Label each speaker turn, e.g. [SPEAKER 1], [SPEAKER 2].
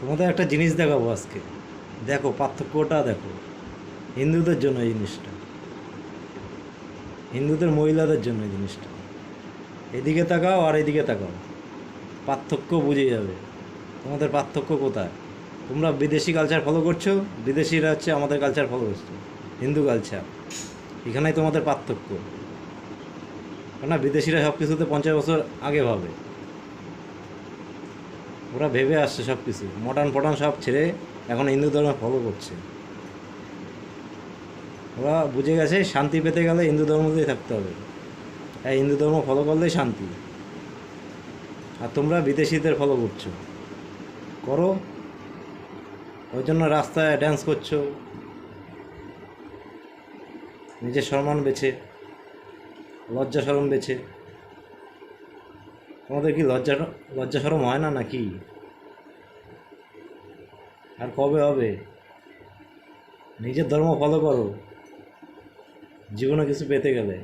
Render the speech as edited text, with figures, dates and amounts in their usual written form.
[SPEAKER 1] তোমাদের একটা জিনিস দেখাবো আজকে। দেখো পার্থক্যটা দেখো। হিন্দুদের জন্য এই জিনিসটা, হিন্দুদের মহিলাদের জন্য এই জিনিসটা। এদিকে তাকাও আর এদিকে তাকাও, পার্থক্য বুঝে যাবে তোমাদের পার্থক্য কোথায়। তোমরা বিদেশি কালচার ফলো করছো, বিদেশিরা হচ্ছে আমাদের কালচার ফলো করছে, হিন্দু কালচার। এখানেই তোমাদের পার্থক্য। না, বিদেশিরা সব কিছুতে 50 বছর আগে ভাবে। ওরা ভেবে আসছে সব কিছু, মডার্ন ফডার্ন সব ছেড়ে এখন হিন্দু ধর্ম ফলো করছে। ওরা বুঝে গেছে শান্তি পেতে গেলে হিন্দু ধর্মতেই থাকতে হবে, এই হিন্দু ধর্ম ফলো করলেই শান্তি। আর তোমরা বিদেশিদের ফলো করছো, করো, ওই জন্য রাস্তায় ড্যান্স করছো নিজের সম্মান বেছে, লজ্জা শরম বেছে। তোমাদের কি লজ্জা লজ্জা শরম হয় না নাকি? আর কবে হবে? নিজের ধর্ম ফলো করো জীবনে কিছু পেতে গেলে।